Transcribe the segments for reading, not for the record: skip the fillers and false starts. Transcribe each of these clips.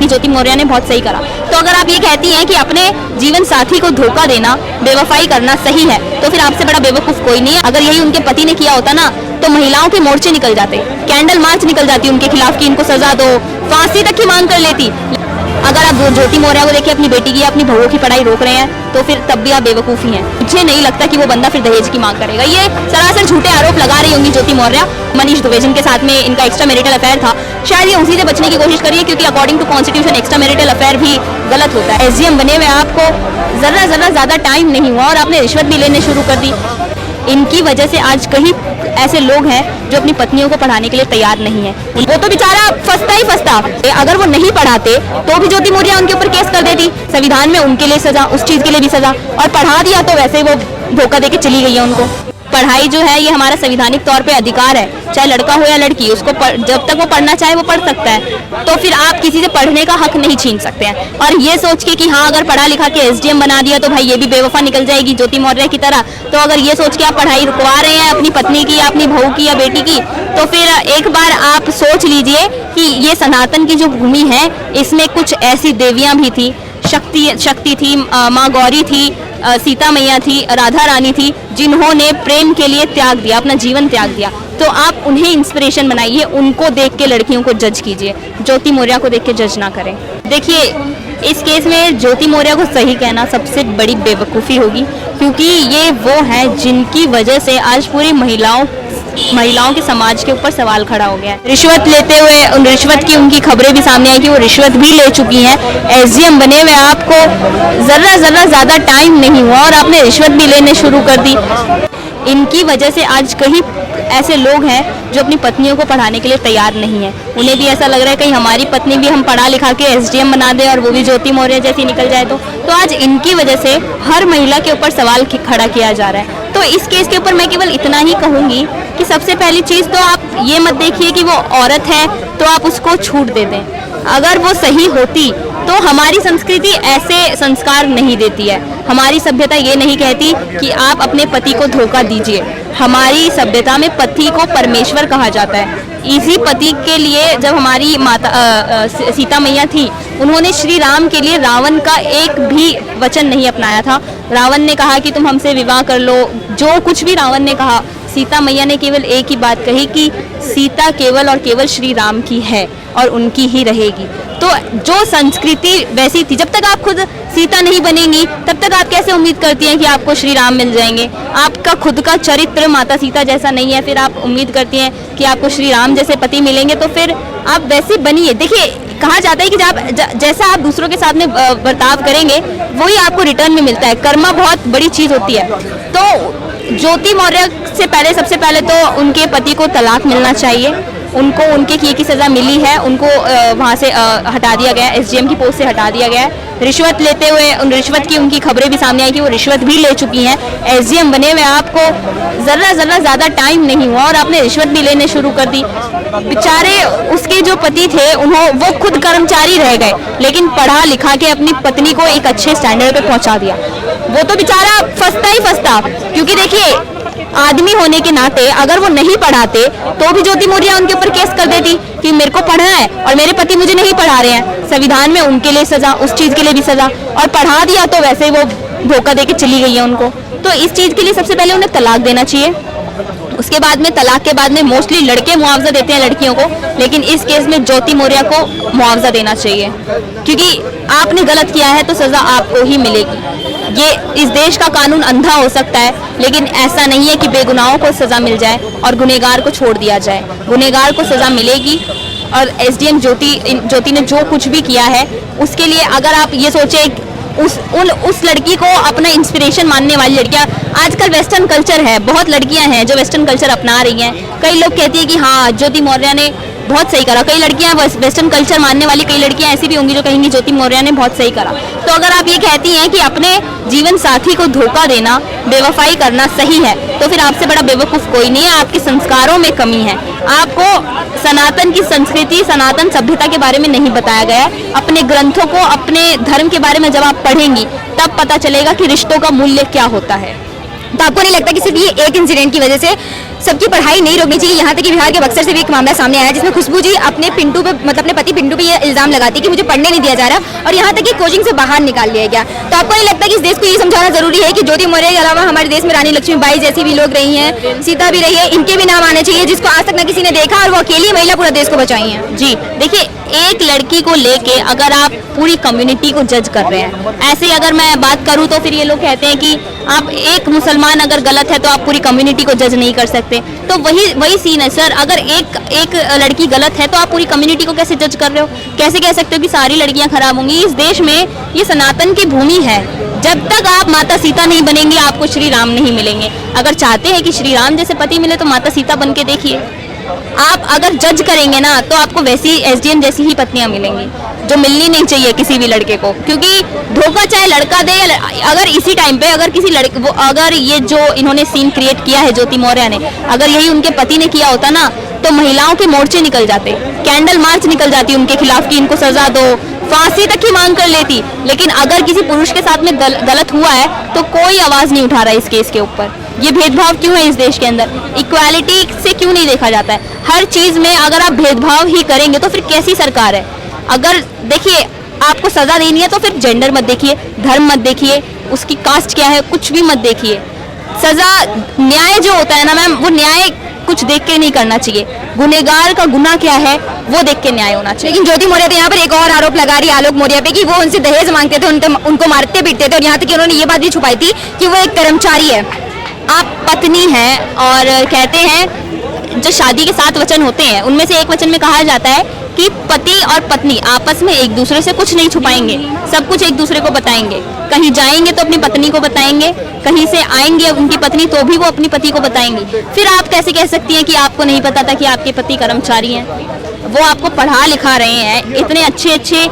ज्योति मौर्य ने बहुत सही करा। तो अगर आप ये कहती हैं कि अपने जीवन साथी को धोखा देना, बेवफाई करना सही है, तो फिर आपसे बड़ा बेवकूफ कोई नहीं है। अगर यही उनके पति ने किया होता ना, तो महिलाओं के मोर्चे निकल जाते, कैंडल मार्च निकल जाती उनके खिलाफ कि इनको सजा दो, फांसी तक की मांग कर लेती। अगर आप ज्योति मौर्य को देखिए अपनी बेटी की अपनी बहुओं की पढ़ाई रोक रहे हैं, तो फिर तब भी आप बेवकूफ ही हैं। मुझे नहीं लगता कि वो बंदा फिर दहेज की मांग करेगा। ये सरासर झूठे आरोप लगा रही होंगी ज्योति मौर्य। मनीष द्विवेदी के साथ में इनका एक्स्ट्रा मैरिटल अफेयर था, शायद ये उसी से बचने की कोशिश करिए, क्योंकि according to constitution extra marital affair भी गलत होता है। एसडीएम बने हुए आपको जरा ज्यादा टाइम नहीं हुआ और आपने रिश्वत भी लेने शुरू कर दी। इनकी वजह से आज कई ऐसे लोग हैं जो अपनी पत्नियों को पढ़ाने के लिए तैयार नहीं है। वो तो बेचारा फंसता ही फंसता। अगर वो नहीं पढ़ाते तो भी ज्योति मौर्य उनके ऊपर केस कर देती, संविधान में उनके लिए सजा, उस चीज के लिए भी सजा, और पढ़ा दिया तो वैसे ही वो धोखा देके चली गई है उनको। पढ़ाई जो है ये हमारा संवैधानिक तौर पे अधिकार है, चाहे लड़का हो या लड़की, उसको जब तक वो पढ़ना चाहे वो पढ़ सकता है। तो फिर आप किसी से पढ़ने का हक नहीं छीन सकते हैं। और ये सोच के कि हाँ अगर पढ़ा लिखा के एसडीएम बना दिया तो भाई ये भी बेवफा निकल जाएगी ज्योति मौर्य की तरह, तो अगर ये सोच के आप पढ़ाई रुकवा रहे हैं अपनी पत्नी की या अपनी बहू की या बेटी की, तो फिर एक बार आप सोच लीजिए कि ये सनातन की जो भूमि है इसमें कुछ ऐसी देवियां भी थी, शक्ति थी, माँ गौरी थी, सीता मैया थी, राधा रानी थी, जिन्होंने प्रेम के लिए त्याग दिया, अपना जीवन त्याग दिया। तो आप उन्हें इंस्पिरेशन बनाइए, उनको देख के लड़कियों को जज कीजिए, ज्योति मौर्य को देख के जज ना करें। देखिए इस केस में ज्योति मौर्य को सही कहना सबसे बड़ी बेवकूफ़ी होगी, क्योंकि ये वो हैं जिनकी वजह से आज पूरी महिलाओं के समाज के ऊपर सवाल खड़ा हो गया है। रिश्वत लेते हुए रिश्वत की उनकी खबरें भी सामने आई कि वो रिश्वत भी ले चुकी हैं। एसडीएम बने हुए आपको जरा ज्यादा टाइम नहीं हुआ और आपने रिश्वत भी लेने शुरू कर दी। इनकी वजह से आज कई ऐसे लोग हैं जो अपनी पत्नियों को पढ़ाने के लिए तैयार नहीं है। उन्हें भी ऐसा लग रहा है कहीं हमारी पत्नी भी हम पढ़ा लिखा के एसडीएम बना दे और वो भी ज्योति मौर्य जैसी निकल जाए। तो आज इनकी वजह से हर महिला के ऊपर सवाल खड़ा किया जा रहा है। तो इस केस के ऊपर मैं केवल इतना ही कहूँगी कि सबसे पहली चीज़ तो आप ये मत देखिए कि वो औरत है तो आप उसको छूट दे दें। अगर वो सही होती तो हमारी संस्कृति ऐसे संस्कार नहीं देती है। हमारी सभ्यता ये नहीं कहती कि आप अपने पति को धोखा दीजिए। हमारी सभ्यता में पति को परमेश्वर कहा जाता है। इसी पति के लिए जब हमारी माता सीता मैया थी, उन्होंने श्री राम के लिए रावण का एक भी वचन नहीं अपनाया था। रावण ने कहा कि तुम हमसे विवाह कर लो, जो कुछ भी रावण ने कहा, सीता मैया ने केवल एक ही बात कही कि सीता केवल और केवल श्री राम की है और उनकी ही रहेगी। तो जो संस्कृति वैसी थी, जब तक आप खुद सीता नहीं बनेंगी तब तक आप कैसे उम्मीद करती हैं कि आपको श्री राम मिल जाएंगे। आपका खुद का चरित्र माता सीता जैसा नहीं है, फिर आप उम्मीद करती हैं कि आपको श्री राम जैसे पति मिलेंगे। तो फिर आप वैसे बनिए। देखिए कहा जाता है कि जैसा आप दूसरों के साथ में बर्ताव करेंगे वही आपको रिटर्न में मिलता है। कर्मा बहुत बड़ी चीज़ होती है। तो ज्योति मौर्य से पहले सबसे पहले तो उनके पति को तलाक मिलना चाहिए। उनको उनके किए की सज़ा मिली है, उनको वहाँ से हटा दिया गया, एसडीएम की पोस्ट से हटा दिया गया है। रिश्वत लेते हुए रिश्वत की उनकी खबरें भी सामने आई कि वो रिश्वत भी ले चुकी हैं। एसडीएम बने हुए आपको जरा ज़्यादा टाइम नहीं हुआ और आपने रिश्वत भी लेने शुरू कर दी। बेचारे उसके जो पति थे वो खुद कर्मचारी रह गए, लेकिन पढ़ा लिखा के अपनी पत्नी को एक अच्छे स्टैंडर्ड पे पहुंचा दिया। वो तो बेचारा फंसता ही फंसता, क्योंकि देखिए आदमी होने के नाते अगर वो नहीं पढ़ाते तो भी ज्योति मौर्य उनके ऊपर केस कर देती कि मेरे को पढ़ना है और मेरे पति मुझे नहीं पढ़ा रहे हैं। संविधान में उनके लिए सजा, उस चीज के लिए भी सजा, और पढ़ा दिया तो वैसे ही वो धोखा देके चली गई है उनको। तो इस चीज के लिए सबसे पहले उन्हें तलाक देना चाहिए। उसके बाद में तलाक के बाद में मोस्टली लड़के मुआवजा देते हैं लड़कियों को, लेकिन इस केस में ज्योति मौर्य को मुआवजा देना चाहिए, क्योंकि आपने गलत किया है तो सजा आपको ही मिलेगी। ये इस देश का कानून अंधा हो सकता है, लेकिन ऐसा नहीं है कि बेगुनाहों को सजा मिल जाए और गुनहगार को छोड़ दिया जाए। गुनहगार को सजा मिलेगी। और एसडीएम ज्योति ने जो कुछ भी किया है उसके लिए अगर आप ये सोचे उस लड़की को अपना इंस्पिरेशन मानने वाली लड़कियां, आजकल वेस्टर्न कल्चर है, बहुत लड़कियां हैं जो वेस्टर्न कल्चर अपना रही हैं। कई लोग कहती है कि हाँ ज्योति मौर्य ने बहुत सही करा। कई लड़कियां वेस्टर्न कल्चर मानने वाली कई लड़कियां ऐसी भी होंगी जो कहेंगी ज्योति मौर्य ने बहुत सही करा। तो अगर आप ये कहती हैं कि अपने जीवन साथी को धोखा देना, बेवफाई करना सही है, तो फिर आपसे बड़ा बेवकूफ़ कोई नहीं है। आपके संस्कारों में कमी है। आपको सनातन की संस्कृति, सनातन सभ्यता के बारे में नहीं बताया गया है। अपने ग्रंथों को, अपने धर्म के बारे में जब आप पढ़ेंगी तब पता चलेगा कि रिश्तों का मूल्य क्या होता है। तो आपको नहीं लगता कि सिर्फ ये एक इंसिडेंट की वजह से सबकी पढ़ाई नहीं रोकनी चाहिए? यहाँ तक कि बिहार के बक्सर से भी एक मामला सामने आया जिसमें खुशबू जी अपने पिंटू पे, मतलब अपने पति पिंटू पे ये इल्जाम लगाती कि मुझे पढ़ने नहीं दिया जा रहा, और यहाँ तक कि कोचिंग से बाहर निकाल लिया गया। तो आपको नहीं लगता कि इस देश को ये समझाना जरूरी है कि ज्योति मौर्य के अलावा हमारे देश में रानी लक्ष्मीबाई जैसी भी लोग रही हैं, सीता भी रही है, इनके भी नाम आने चाहिए, जिसको आज तक न किसी ने देखा और वो अकेली महिला पूरा देश को बचाई है? जी देखिए, एक लड़की को लेके अगर आप पूरी कम्युनिटी को जज कर रहे हैं, ऐसे अगर मैं बात करूं तो फिर ये लोग कहते हैं कि आप एक मुसलमान अगर गलत है तो आप पूरी कम्युनिटी को जज नहीं कर सकते। तो वही सीन है सर, अगर एक लड़की गलत है तो आप पूरी कम्युनिटी को कैसे जज कर रहे हो? कैसे कह सकते हो कि सारी लड़कियां खराब होंगी? इस देश में ये सनातन की भूमि है, जब तक आप माता सीता नहीं बनेंगे आपको श्री राम नहीं मिलेंगे। अगर चाहते हैं कि श्री राम जैसे पति मिले तो माता सीता बन के देखिए। आप अगर जज करेंगे ना तो आपको वैसी एसडीएम जैसी ही पत्नियां मिलेंगी, जो मिलनी नहीं चाहिए किसी भी लड़के को। क्योंकि धोखा चाहे लड़का दे, अगर इसी टाइम पे अगर किसी लड़के वो, अगर ये जो इन्होंने सीन क्रिएट किया है ज्योति मौर्य ने, अगर यही उनके पति ने किया होता ना तो महिलाओं के मोर्चे निकल जाते, कैंडल मार्च निकल जाती उनके खिलाफ कि इनको सजा दो, फांसी तक की मांग कर लेती। लेकिन अगर किसी पुरुष के साथ में गलत हुआ है तो कोई आवाज नहीं उठा रहा इस केस के ऊपर। ये भेदभाव क्यों है इस देश के अंदर? इक्वालिटी से क्यों नहीं देखा जाता है? हर चीज में अगर आप भेदभाव ही करेंगे तो फिर कैसी सरकार है? अगर देखिए आपको सजा देनी है तो फिर जेंडर मत देखिए, धर्म मत देखिए, उसकी कास्ट क्या है, कुछ भी मत देखिए। सजा, न्याय जो होता है ना मैम, वो न्याय कुछ देख के नहीं करना चाहिए, गुनहगार का गुनाह क्या है वो देख के न्याय होना चाहिए। लेकिन ज्योति मौर्य तो यहाँ पर एक और आरोप लगा रही है आलोक मौर्य पे कि वो उनसे दहेज मांगते थे, उनको मारते पीटते थे, और यहाँ तक कि उन्होंने ये बात भी छुपाई थी कि वो एक कर्मचारी है। आप पत्नी हैं और कहते हैं जो शादी के 7 वचन होते हैं उनमें से एक वचन में कहा जाता है कि पति और पत्नी आपस में एक दूसरे से कुछ नहीं छुपाएंगे, सब कुछ एक दूसरे को बताएंगे। कहीं जाएंगे तो अपनी पत्नी को बताएंगे, कहीं से आएंगे उनकी पत्नी तो भी वो अपनी पति को बताएंगी। फिर आप कैसे कह सकती हैं कि आपको नहीं पता था कि आपके पति कर्मचारी हैं? वो आपको पढ़ा लिखा रहे हैं, इतने अच्छे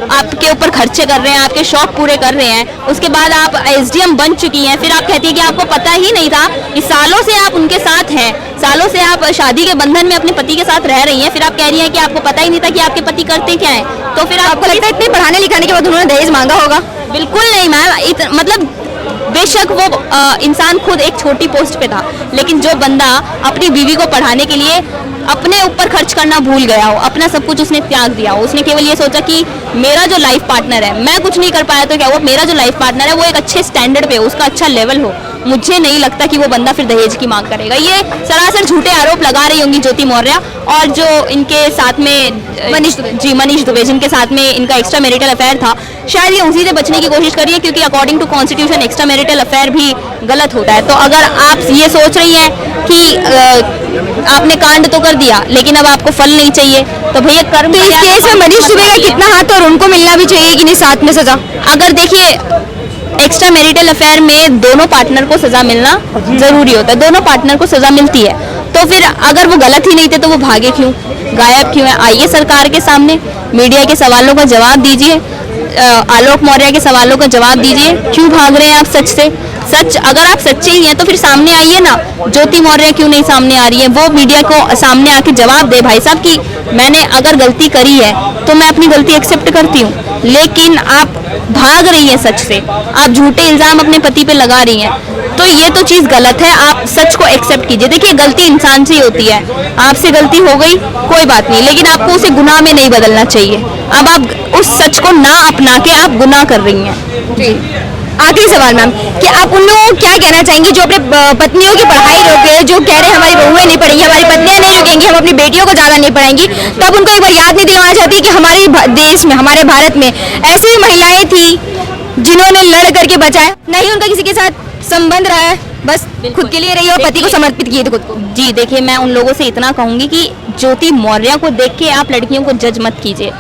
आपके ऊपर खर्चे कर रहे हैं, आपके शौक पूरे कर रहे हैं, उसके बाद आप एसडीएम बन चुकी हैं, फिर आप कहती है कि आपको पता ही नहीं था। इस सालों से आप उनके साथ हैं, सालों से आप शादी के बंधन में अपने पति के साथ रह रही हैं, फिर आप कह रही हैं कि आपको पता ही नहीं था कि आपके पति करते क्या हैं। तो फिर आपको लगता है इतने पढ़ाने लिखाने के बाद उन्होंने दहेज मांगा होगा? बिल्कुल नहीं मैम, मतलब बेशक वो इंसान खुद एक छोटी पोस्ट पे था, लेकिन जो बंदा अपनी बीवी को पढ़ाने के लिए अपने ऊपर खर्च करना भूल गया हो, अपना सब कुछ उसने त्याग दिया हो, उसने केवल ये सोचा कि मेरा जो लाइफ पार्टनर है, मैं कुछ नहीं कर पाया तो क्या हुआ, मेरा जो लाइफ पार्टनर है वो एक अच्छे स्टैंडर्ड पे, उसका अच्छा लेवल हो, मुझे नहीं लगता कि वो बंदा फिर दहेज की मांग करेगा। ये सरासर झूठे आरोप लगा रही होंगी ज्योति मौर्य, और जो इनके साथ में मनीष दुबे जिनके साथ में इनका एक्स्ट्रा मैरिटल अफेयर था, शायद ये उसी से बचने की कोशिश कर रही है, क्योंकि according to constitution extra marital affair भी गलत होता है। तो अगर आप ये सोच रही हैं कि आपने कांड तो कर दिया लेकिन अब आपको फल नहीं चाहिए, तो भैया कर्म। तो इस केस में मनीष दुबे का कितना हाथ और उनको मिलना भी चाहिए कि नहीं साथ में सजा? अगर देखिए एक्स्ट्रा मैरिटल अफेयर में दोनों पार्टनर को सजा मिलना जरूरी होता है, दोनों पार्टनर को सजा मिलती है। तो फिर अगर वो गलत ही नहीं थे तो वो भागे क्यों, गायब क्यों है? आइए सरकार के सामने, मीडिया के सवालों का जवाब दीजिए, आलोक मौर्य के सवालों का जवाब दीजिए, क्यों भाग रहे हैं आप सच से? सच, अगर आप सच्चे ही हैं तो फिर सामने आइए ना। ज्योति मौर्य क्यों नहीं सामने आ रही है? वो मीडिया को सामने आके जवाब दे भाई साहब कि मैंने अगर गलती करी है तो मैं अपनी गलती एक्सेप्ट करती हूँ, लेकिन आप भाग रही हैं सच से, आप झूठे इल्जाम अपने पति पे लगा रही हैं, तो ये तो चीज गलत है। आप सच को एक्सेप्ट कीजिए। देखिए गलती इंसान से ही होती है, आपसे गलती हो गई कोई बात नहीं, लेकिन आपको उसे गुनाह में नहीं बदलना चाहिए। अब आप उस सच को ना अपना के आप गुनाह कर रही हैं। आखिरी सवाल मैम, कि आप उन लोगों को क्या कहना चाहेंगी जो अपने पत्नियों की पढ़ाई रोके, जो कह रहे हैं हमारी बहुएं नहीं पढ़ेंगी, हमारी पत्नियां नहीं रुकेंगी, हम अपनी बेटियों को ज्यादा नहीं पढ़ाएंगी, तो आप उनको एक बार याद नहीं दिलवाना चाहती कि हमारे देश में, हमारे भारत में ऐसी भी महिलाएं थी जिन्होंने लड़ करके बचाया, नहीं उनका किसी के साथ संबंध रहा है, बस खुद के लिए रही और पति को समर्पित किए थे खुद को। जी देखिए, मैं उन लोगों से इतना कहूंगी कि ज्योति मौर्य को देख के आप लड़कियों को जज मत कीजिए।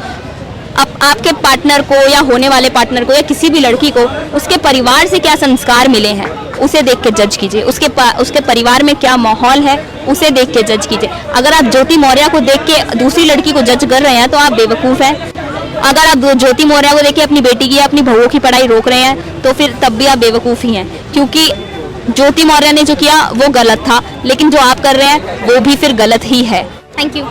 आपके पार्टनर को या होने वाले पार्टनर को या किसी भी लड़की को उसके परिवार से क्या संस्कार मिले हैं उसे देख के जज कीजिए, उसके परिवार में क्या माहौल है उसे देख के जज कीजिए। अगर आप ज्योति मौर्य को देख के दूसरी लड़की को जज कर रहे हैं तो आप बेवकूफ़ हैं। अगर आप ज्योति मौर्य को देख के अपनी बेटी की या अपनी बहुओं की पढ़ाई रोक रहे हैं तो फिर तब भी आप बेवकूफ़ ही हैं, क्योंकि ज्योति मौर्य ने जो किया वो गलत था, लेकिन जो आप कर रहे हैं वो भी फिर गलत ही है। Thank you.